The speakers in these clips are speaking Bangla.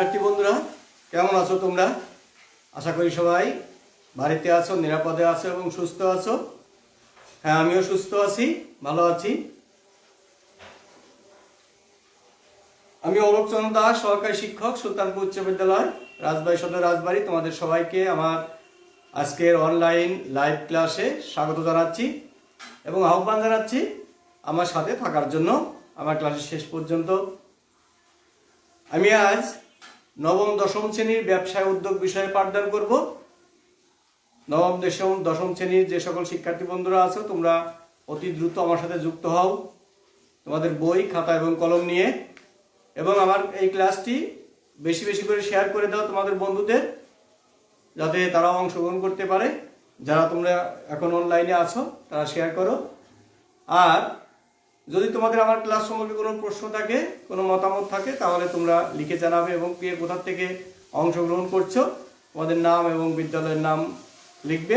শিক্ষার্থী বন্ধুরা কেমন আছো তোমরা? আশা করি সবাই বাড়িতে আছো, নিরাপদে আছো এবং সুস্থ আছো। হ্যাঁ, আমিও সুস্থ আছি, ভালো আছি। আমি অলোক চন্দ্র দাস, সহকারী শিক্ষক, সুলতানপুর উচ্চ বিদ্যালয়, রাজবাড়ী সদর রাজবাড়ী। তোমাদের সবাইকে আমার আজকের অনলাইন লাইভ ক্লাসে স্বাগত জানাচ্ছি এবং আহ্বান জানাচ্ছি আমার সাথে থাকার জন্য আমার ক্লাসের শেষ পর্যন্ত। আমি আজ নবম দশম শ্রেণীর ব্যবসায় উদ্যোগ বিষয়ে পাঠদান করব। নবম দশম শ্রেণীর যে সকল শিক্ষার্থী বন্ধুরা আছো, তোমরা অতি দ্রুত আমার সাথে যুক্ত হও তোমাদের বই, খাতা এবং কলম নিয়ে, এবং আমার এই ক্লাসটি বেশি বেশি করে শেয়ার করে দাও তোমাদের বন্ধুদের, যাতে তারাও অংশগ্রহণ করতে পারে। যারা তোমরা এখন অনলাইনে আছো তারা শেয়ার করো। আর যদি তোমাদের আমার ক্লাস সম্পর্কে কোনো প্রশ্ন থাকে, কোনো মতামত থাকে, তাহলে তোমরা লিখে জানাবে এবং কে কোথা থেকে অংশগ্রহণ করছো তোমাদের নাম এবং বিদ্যালয়ের নাম লিখবে।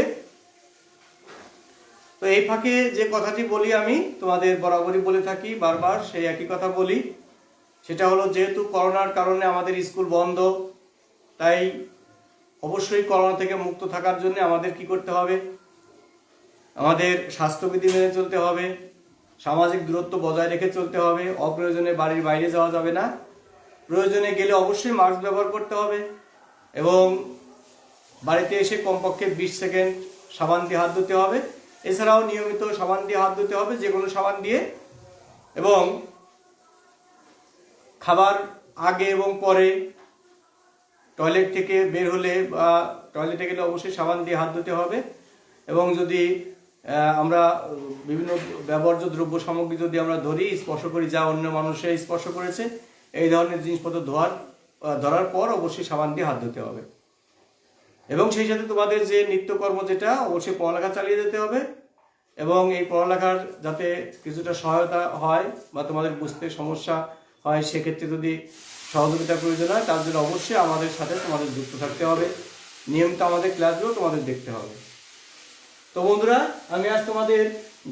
তো এই ফাঁকে যে কথাটি বলি, আমি তোমাদের বরাবরই বলে থাকি, বারবার সেই একই কথা বলি। সেটা হলো, যেহেতু করোনার কারণে আমাদের স্কুল বন্ধ, তাই অবশ্যই করোনা থেকে মুক্ত থাকার জন্য আমাদের কি করতে হবে? আমাদের স্বাস্থ্যবিধি মেনে চলতে হবে, সামাজিক দূরত্ব বজায় রেখে চলতে হবে, অপ্রয়োজনে বাড়ির বাইরে যাওয়া যাবে না, প্রয়োজনে গেলে অবশ্যই মাস্ক ব্যবহার করতে হবে এবং বাড়িতে এসে কমপক্ষে 20 সেকেন্ড সাবান দিয়ে হাত ধুতে হবে। এছাড়াও নিয়মিত সাবান দিয়ে হাত ধুতে হবে, যে কোনো সাবান দিয়ে, এবং খাবার আগে এবং পরে, টয়লেট থেকে বের হলে বা টয়লেটে গেলে অবশ্যই সাবান দিয়ে হাত ধুতে হবে। এবং যদি আমরা বিভিন্ন ব্যবহার্য দ্রব্য সামগ্রী যদি আমরা ধরি, স্পর্শ করি, যা অন্য মানুষে স্পর্শ করেছে, এই ধরনের জিনিসপত্র ধরার পর অবশ্যই সাবান দিয়ে হাত ধুতে হবে। এবং সেই সাথে তোমাদের যে নিত্যকর্ম, যেটা অবশ্যই পড়ালেখা চালিয়ে যেতে হবে, এবং এই পড়ালেখার যাতে কিছুটা সহায়তা হয় বা তোমাদের বুঝতে সমস্যা হয়, সেক্ষেত্রে যদি সহযোগিতা প্রয়োজন হয়, তার জন্য অবশ্যই আমাদের সাথে তোমাদের যুক্ত থাকতে হবে, নিয়মিত আমাদের ক্লাসগুলো তোমাদের দেখতে হবে। তো বন্ধুরা, আমি আজ তোমাদের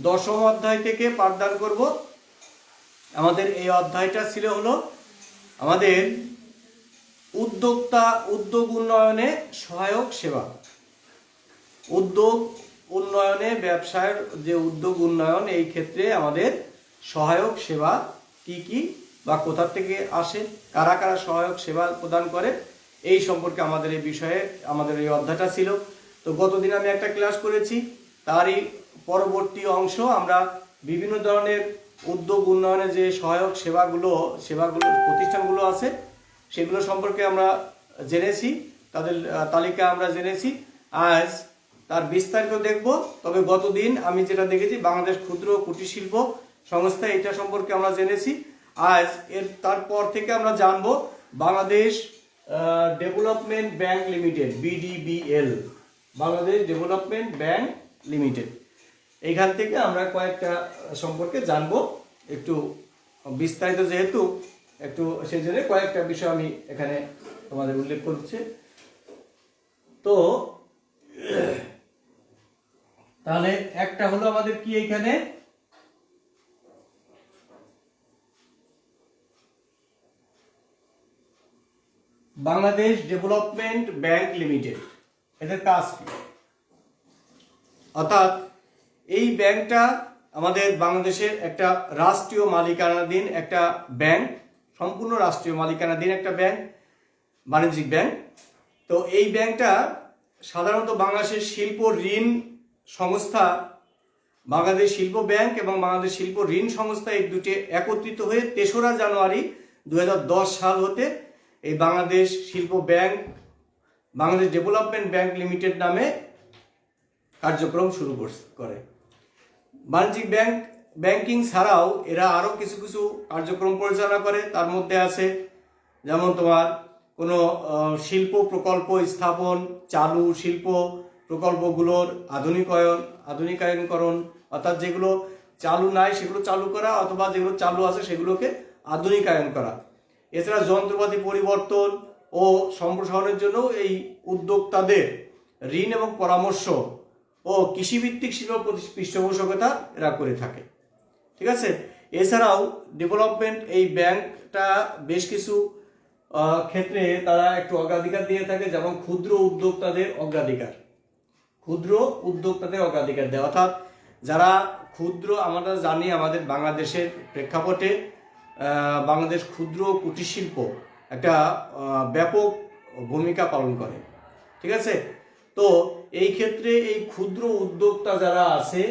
দশম অধ্যায় থেকে পাঠদান করব। আমাদের এই অধ্যায়টা ছিল হলো আমাদের উদ্যোগ উন্নয়নে সহায়ক সেবা। উদ্যোগ উন্নয়নে, ব্যবসায়ের যে উদ্যোগ উন্নয়ন, এই ক্ষেত্রে আমাদের সহায়ক সেবা কি কি বা কোথা থেকে আসে, কারা কারা সহায়ক সেবা প্রদান করে, এই সম্পর্কে আমাদের এই বিষয়ে আমাদের এই অধ্যায়টা ছিল। তো গতদিন আমি একটা ক্লাস করেছি, তারই পরবর্তী অংশ আমরা বিভিন্ন ধরনের উদ্যোগ উন্নয়নে যে সহায়ক সেবাগুলো প্রতিষ্ঠানগুলো আছে, সেগুলো সম্পর্কে আমরা জেনেছি, তাদের তালিকা আমরা জেনেছি। আজ তার বিস্তারিত দেখব। তবে গতদিন আমি যেটা দেখেছি, বাংলাদেশ ক্ষুদ্র কুটির শিল্প সংস্থা, এটা সম্পর্কে আমরা জেনেছি। আজ তারপর থেকে আমরা জানবো Bangladesh development bank limited, BDBL, Bangladesh development bank limited. এইখান থেকে আমরা কয়েকটা সম্পর্কে জানবো, একটু বিস্তারিত যেহেতু, একটু সেই জন্য কয়েকটা বিষয় আমি এখানে তোমাদের উল্লেখ করছি। তো তাহলে একটা হলো আমাদের কি, এইখানে বাংলাদেশ ডেভেলপমেন্ট ব্যাংক লিমিটেড, এদের কাজ কি? অর্থাৎ এই ব্যাংকটা আমাদের বাংলাদেশের একটা রাষ্ট্রীয় মালিকানাধীন একটা ব্যাংক, সম্পূর্ণ রাষ্ট্রীয় মালিকানাধীন একটা ব্যাংক, বাণিজ্যিক ব্যাংক। তো এই ব্যাংকটা সাধারণত বাংলাদেশের শিল্প ঋণ সংস্থা, বাংলাদেশ শিল্প ব্যাংক এবং বাংলাদেশ শিল্প ঋণ সংস্থা, এই দুটি একত্রিত হয়ে 3রা জানুয়ারি 2010 সাল হতে এই বাংলাদেশ শিল্প bank, Bangladesh development bank limited নামে কার্যক্রম শুরু করে। বাণিজ্যিক ব্যাংকিং ছাড়াও এরা আরও কিছু কিছু কার্যক্রম পরিচালনা করে। তার মধ্যে আছে যেমন তোমার কোনো শিল্প প্রকল্প স্থাপন, চালু শিল্প প্রকল্পগুলোর আধুনিকায়নকরণ, অর্থাৎ যেগুলো চালু নাই সেগুলো চালু করা, অথবা যেগুলো চালু আছে সেগুলোকে আধুনিকায়ন করা। এছাড়া যন্ত্রপাতি পরিবর্তন ও সম্প্রসারণের জন্য এই উদ্যোক্তাদের ঋণ এবং পরামর্শ ও কৃষিভিত্তিক শিল্প পৃষ্ঠপোষকতা এরা করে থাকে। ঠিক আছে। এছাড়াও ডেভেলপমেন্ট এই ব্যাংকটা বেশ কিছু ক্ষেত্রে তারা একটু অগ্রাধিকার দিয়ে থাকে, যেমন ক্ষুদ্র উদ্যোক্তাদের অগ্রাধিকার, ক্ষুদ্র উদ্যোক্তাদের অগ্রাধিকার দেয়। অর্থাৎ যারা ক্ষুদ্র, আমরা জানি আমাদের বাংলাদেশের প্রেক্ষাপটে বাংলাদেশ ক্ষুদ্র কুটির শিল্প একটা ব্যাপক ভূমিকা পালন করে, ঠিক আছে। তো এই ক্ষেত্রে এই ক্ষুদ্র উদ্যোক্তা যারা আছে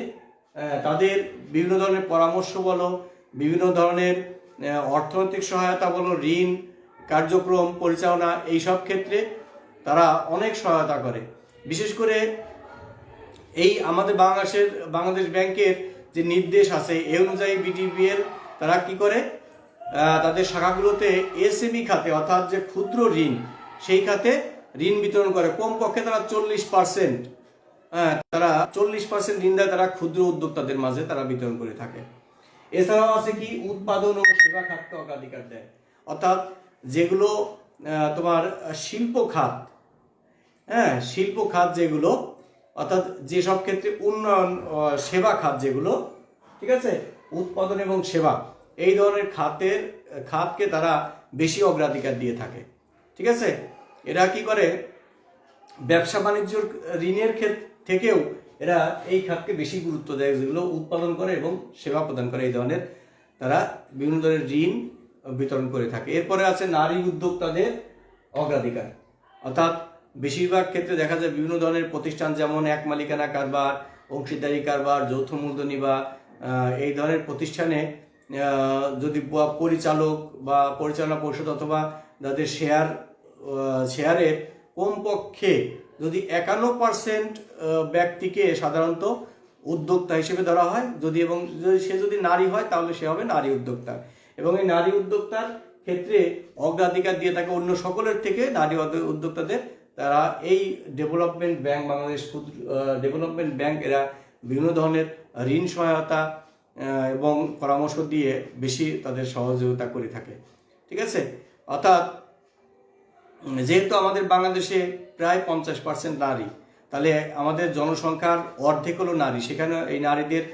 তাদের বিভিন্ন ধরনের পরামর্শ বলো, বিভিন্ন ধরনের অর্থনৈতিক সহায়তা বলো, ঋণ কার্যক্রম পরিচালনা, এইসব ক্ষেত্রে তারা অনেক সহায়তা করে। বিশেষ করে এই আমাদের বাংলাদেশ ব্যাংকের যে নির্দেশ আছে এই অনুযায়ী বিডিবিএল তারা কি করে, তাদের শাখাগুলোতে এসএমই খাতে অর্থাৎ যে ক্ষুদ্র ঋণ সেই খাতে ঋণ বিতরণ করে। কমপক্ষে তারা 40%, তারা 40% ঋণ দেয়, তারা ক্ষুদ্র উদ্যোক্তাদের মাঝে তারা বিতরণ করে থাকে। এছাড়াও আছে কি উৎপাদন ও সেবা খাতকে অগ্রাধিকার দেয়, অর্থাৎ যেগুলো তোমার শিল্প খাত, শিল্প খাত যেগুলো, অর্থাৎ যেসব ক্ষেত্রে উন্নয়ন সেবা খাত যেগুলো, ঠিক আছে, উৎপাদন এবং সেবা এই ধরনের খাতকে তারা বেশি অগ্রাধিকার দিয়ে থাকে, ঠিক আছে। এরা কি করে, ব্যবসা বাণিজ্য ঋণের থেকেও এরা এই খাতকে বেশি গুরুত্ব দেয়, যেগুলো উৎপাদন করে এবং সেবা প্রদান করে, এই ধরনের তারা বিভিন্ন ধরনের ঋণ বিতরণ করে থাকে। এরপরে আছে নারী উদ্যোক্তাদের অগ্রাধিকার, অর্থাৎ বেশিরভাগ ক্ষেত্রে দেখা যায় বিভিন্ন ধরনের প্রতিষ্ঠান, যেমন এক মালিকানা কারবার, অংশীদারি কারবার, যৌথ মূলধনী বা এই ধরনের প্রতিষ্ঠানে যদি পরিচালক বা পরিচালনা পরিষদ অথবা যাদের শেয়ারের কমপক্ষে যদি 51% ব্যক্তিকে সাধারণত উদ্যোক্তা হিসেবে ধরা হয়, সে যদি নারী হয় তাহলে সে হবে নারী উদ্যোক্তা। এবং এই নারী উদ্যোক্তার ক্ষেত্রে অগ্রাধিকার দিয়ে থাকে অন্য সকলের থেকে নারী উদ্যোক্তাদের। তারা এই development bank, Bangladesh development bank, এরা বিভিন্ন ধরনের ঋণ সহায়তা এবং পরামর্শ দিয়ে বেশি তাদের সহযোগিতা করে থাকে, ঠিক আছে। অর্থাৎ যেহেতু আমাদের বাংলাদেশে প্রায় 50% নারী, তাহলে আমাদের জনসংখ্যার অর্ধেক হলো নারী, সেখানে এই নারীদের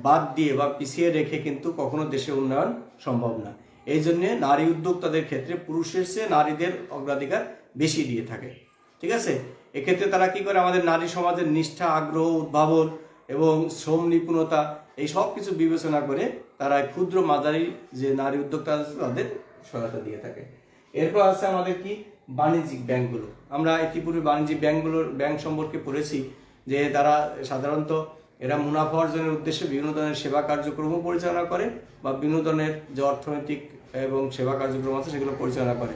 বাদ দিয়ে বা পিছিয়ে রেখে কিন্তু কখনো দেশের উন্নয়ন সম্ভব না। এই জন্যে নারী উদ্যোক্তাদের ক্ষেত্রে পুরুষের চেয়ে নারীদের অগ্রাধিকার বেশি দিয়ে থাকে, ঠিক আছে। এক্ষেত্রে তারা কি করে, আমাদের নারী সমাজের নিষ্ঠা, আগ্রহ, উদ্ভাবন এবং শ্রম নিপুণতা এই সব কিছু বিবেচনা করে তারা ক্ষুদ্র মাঝারি যে নারী উদ্যোক্তা আছে তাদের সহায়তা দিয়ে থাকে। এরপর আছে আমাদের কি বাণিজ্যিক ব্যাংকগুলো। আমরা ইতিপূর্বে বাণিজ্যিক ব্যাংক সম্পর্কে পড়েছি যে তারা সাধারণত এরা মুনাফা অর্জনের উদ্দেশ্যে বিভিন্ন ধরনের সেবা কার্যক্রমও পরিচালনা করে বা বিভিন্ন ধরনের যে অর্থনৈতিক এবং সেবা কার্যক্রম আছে সেগুলো পরিচালনা করে।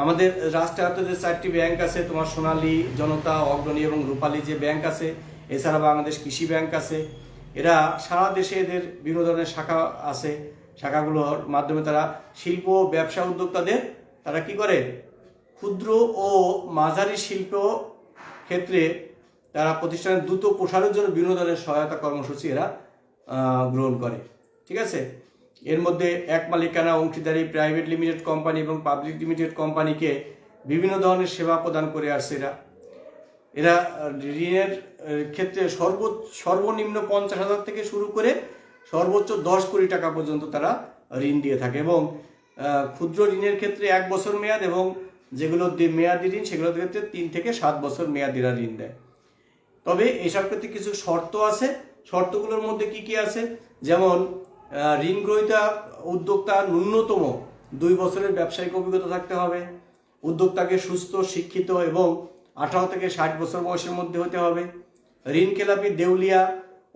আমাদের রাষ্ট্রায়ত্ত যে 4টি ব্যাংক আছে, তোমার সোনালী, জনতা, অগ্রণী এবং রূপালী যে ব্যাংক আছে, এছাড়া বাংলাদেশ কৃষি ব্যাংক আছে, এরা সারা দেশে এদের বিভিন্ন ধরনের শাখা আছে। শাখাগুলোর মাধ্যমে তারা শিল্প ব্যবসা উদ্যোক্তাদের তারা কি করে, ক্ষুদ্র ও মাঝারি শিল্প ক্ষেত্রে তারা প্রতিষ্ঠানের দ্রুত প্রসারের জন্য বিভিন্ন ধরনের সহায়তা কর্মসূচি এরা গ্রহণ করে, ঠিক আছে। এর মধ্যে এক মালিকানা, অংশীদারি, প্রাইভেট লিমিটেড কোম্পানি এবং পাবলিক লিমিটেড কোম্পানিকে বিভিন্ন ধরনের সেবা প্রদান করে আসছে এরা ঋণের ক্ষেত্রে সর্বনিম্ন 50,000 থেকে শুরু করে সর্বোচ্চ 10 কোটি টাকা পর্যন্ত তারা ঋণ দিয়ে থাকে। এবং ক্ষুদ্র ঋণের ক্ষেত্রে 1 বছর মেয়াদ, এবং যেগুলো মেয়াদি ঋণ সেগুলোর ক্ষেত্রে 3 থেকে 7 বছর মেয়াদিরা ঋণ দেয়। তবে এইসব ক্ষেত্রে কিছু শর্ত আছে। শর্তগুলোর মধ্যে কি কি আছে, যেমন ঋণ গ্রহীতা উদ্যোক্তার ন্যূনতম 2 বছরের ব্যবসায়িক অভিজ্ঞতা থাকতে হবে, উদ্যোক্তাকে সুস্থ, শিক্ষিত এবং 18 থেকে 60 বছর বয়সের মধ্যে হতে হবে, ঋণ খেলাপি, দেউলিয়া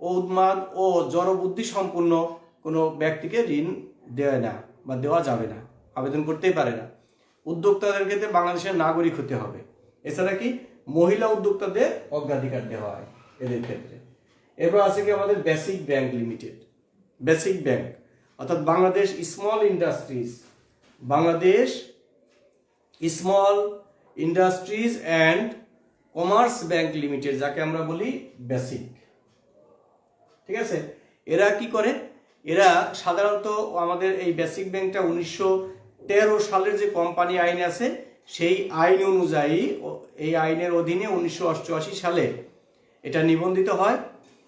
ও উন্মাদ ও জড়বুদ্ধি সম্পন্ন কোনো ব্যক্তিকে ঋণ দেয় না বা দেওয়া যাবে না, আবেদন করতেই পারে না। উদ্যোক্তাদের ক্ষেত্রে বাংলাদেশের নাগরিক হতে হবে। এছাড়া কি মহিলা উদ্যোক্তাদের অগ্রাধিকার দেওয়া হয় এদের ক্ষেত্রে। এরপর আছে কি আমাদের basic bank limited, basic bank অর্থাৎ Bangladesh small industries and commerce bank limited, যাকে আমরা বলি বেসিক, ঠিক আছে। এরা কি করে, এরা সাধারণত আমাদের এই বেসিক ব্যাংকটা 1913 সালের যে কোম্পানি আইন আছে সেই আইন অনুযায়ী, এই আইনের অধীনে 1988 সালে এটা নিবন্ধিত হয়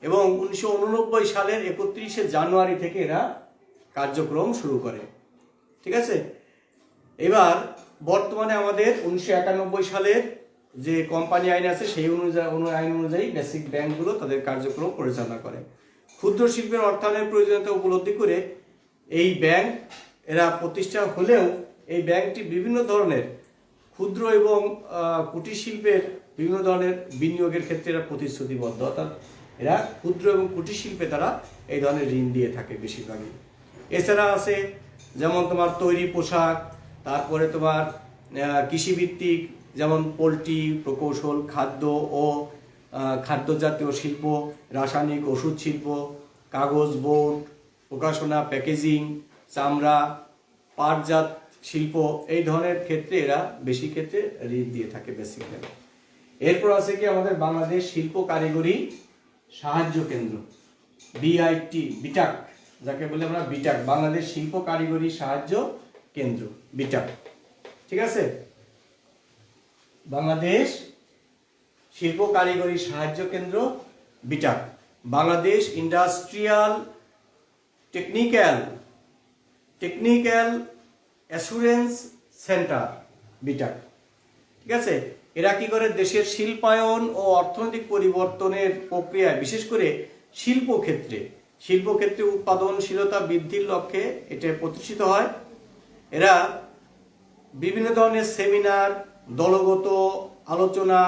এবং 1989 সালের 31শে জানুয়ারি থেকে এরা কার্যক্রম শুরু করে, ঠিক আছে। এবার বর্তমানে আমাদের 1991 সালের যে কোম্পানি আইন আছে সেই আইন অনুযায়ী বেসিক ব্যাংকগুলো তাদের কার্যক্রম পরিচালনা করে। ক্ষুদ্র শিল্পের অর্থায়নের প্রয়োজনীয়তা উপলব্ধি করে এই ব্যাংক এরা প্রতিষ্ঠা হলেও এই ব্যাংকটি বিভিন্ন ধরনের ক্ষুদ্র এবং কুটির শিল্পের বিভিন্ন ধরনের বিনিয়োগের ক্ষেত্রে এরা প্রতিশ্রুতিবদ্ধ, অর্থাৎ এরা ক্ষুদ্র এবং কুটির শিল্পে তারা এই ধরনের ঋণ দিয়ে থাকে বেশিরভাগই। এছাড়া আছে যেমন তোমার তৈরি পোশাক, তারপরে তোমার কৃষিভিত্তিক যেমন পোলট্রি, প্রকৌশল, খাদ্য ও খাদ্য জাতীয় শিল্প, রাসায়নিক ওষুধ শিল্প, কাগজ, বোর্ড, প্রকাশনা, প্যাকেজিং, চামড়া, পাটজাত শিল্প, এই ধরনের ক্ষেত্রে এরা বেশি ক্ষেত্রে ঋণ দিয়ে থাকে বেসিক্যালি। এরপর আছে কি আমাদের বাংলাদেশ শিল্প কারিগরি সাহায্য কেন্দ্র, বিআইটি, বিটাক, যাকে বলে আমরা বিটাক, বাংলাদেশ শিল্প কারিগরি সাহায্য কেন্দ্র, বিটাক। ঠিক আছে, বাংলাদেশ শিল্প কারিগরি সাহায্য কেন্দ্র, Btrac, Bangladesh industrial technical assurance centre, Btrac. ঠিক আছে, এরা কি করে দেশের শিল্পায়ন ও অর্থনৈতিক পরিবর্তনের প্রক্রিয়ায় বিশেষ করে শিল্পক্ষেত্রে উৎপাদনশীলতা বৃদ্ধির লক্ষ্যে এটা প্রতিষ্ঠিত হয়। এরা বিভিন্ন ধরনের সেমিনার, দলগত আলোচনা,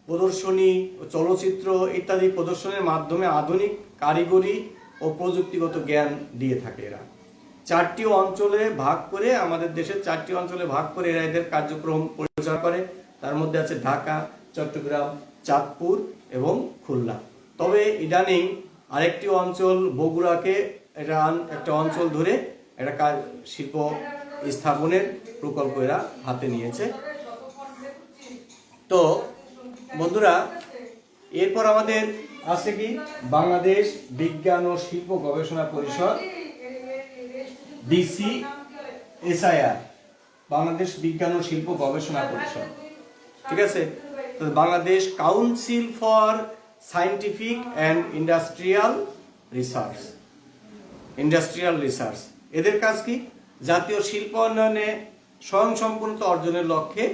প্রদর্শনী, চলচ্চিত্র ইত্যাদি প্রদর্শনের মাধ্যমে আধুনিক কারিগরি ও প্রযুক্তিগত জ্ঞান দিয়ে থাকে। এরা চারটি অঞ্চলে ভাগ করে, আমাদের দেশের চারটি অঞ্চলে ভাগ করে এরা এদের কার্যক্রম পরিচালনা করে। তার মধ্যে আছে ঢাকা, চট্টগ্রাম, চাঁদপুর এবং খুলনা। তবে ইদানিং আরেকটি অঞ্চল বগুড়াকে এটা একটা অঞ্চল ধরে একটা শিল্প স্থাপনের প্রকল্প এরা হাতে নিয়েছে। তো বন্ধুরা, এরপর আমাদের আছে কি বাংলাদেশ বিজ্ঞান ও শিল্প গবেষণা পরিষদ, DCSIR, বাংলাদেশ বিজ্ঞান ও শিল্প গবেষণা পরিষদ। ঠিক আছে, তো Bangladesh council for scientific and industrial research, এদের কাজ কি জাতীয় শিল্প উন্নয়নে স্বয়ংসম্পূর্ণতা অর্জনের লক্ষ্যে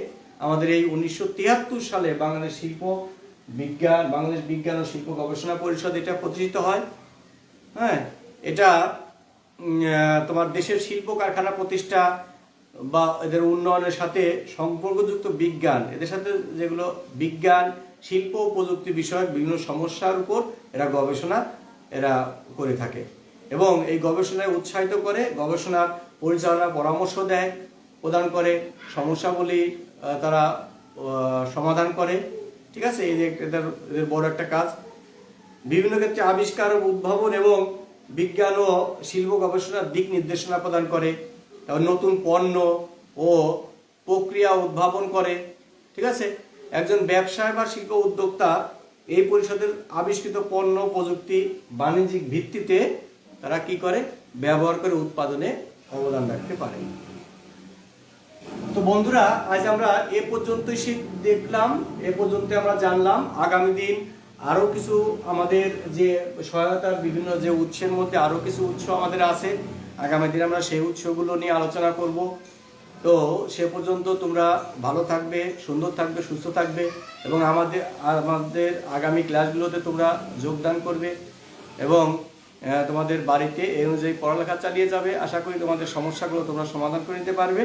আমাদের এই 1973 সালে বাংলাদেশ বিজ্ঞান ও শিল্প গবেষণা পরিষদ এটা প্রতিষ্ঠিত হয়। হ্যাঁ, এটা তোমার দেশের শিল্প কারখানা প্রতিষ্ঠা বা এদের উন্নয়নের সাথে সম্পর্কযুক্ত বিজ্ঞান, এদের সাথে যেগুলো বিজ্ঞান, শিল্প ও প্রযুক্তি বিষয়ক বিভিন্ন সমস্যার উপর এরা গবেষণা করে থাকে এবং এই গবেষণায় উৎসাহিত করে, গবেষণার পরিচালনা পরামর্শ দেয়, প্রদান করে, সমস্যাগুলি তারা সমাধান করে। ঠিক আছে, এদের বড় একটা কাজ। বিভিন্ন ক্ষেত্রে আবিষ্কার, উদ্ভাবন এবং বিজ্ঞান ও শিল্প গবেষণার দিক নির্দেশনা প্রদান করে, নতুন পণ্য ও প্রক্রিয়া উদ্ভাবন করে। ঠিক আছে, একজন ব্যবসায় বা শিল্প উদ্যোক্তা এই পরিষদের আবিষ্কৃত পণ্য প্রযুক্তি বাণিজ্যিক ভিত্তিতে তারা কি করে ব্যবহার করে উৎপাদনে অবদান রাখতে পারে। তো বন্ধুরা, আজ আমরা এ পর্যন্তই দেখলাম, এ পর্যন্ত আমরা জানলাম। আগামী দিন আরো কিছু আমাদের যে সহায়তার বিভিন্ন যে উৎসের মধ্যে আরো কিছু উৎস আমাদের আছে, আগামী দিন আমরা সেই উৎসগুলো নিয়ে আলোচনা করব। তো সে পর্যন্ত তোমরা ভালো থাকবে, সুন্দর থাকবে, সুস্থ থাকবে এবং আমাদের আগামী ক্লাসগুলোতে তোমরা যোগদান করবে এবং তোমাদের বাড়িতে এই অনুযায়ী পড়ালেখা চালিয়ে যাবে। আশা করি তোমাদের সমস্যাগুলো তোমরা সমাধান করে নিতে পারবে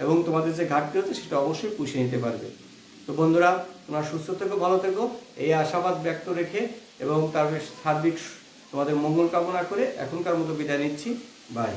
এবং তোমাদের যে ঘাটতি হচ্ছে সেটা অবশ্যই পুষিয়ে নিতে পারবে। তো বন্ধুরা, তোমরা সুস্থ থেকো, ভালো থেকো, এই আশাবাদ ব্যক্ত রেখে এবং তার সার্বিক তোমাদের মঙ্গল কামনা করে এখনকার মতো বিদায় নিচ্ছি। বাই।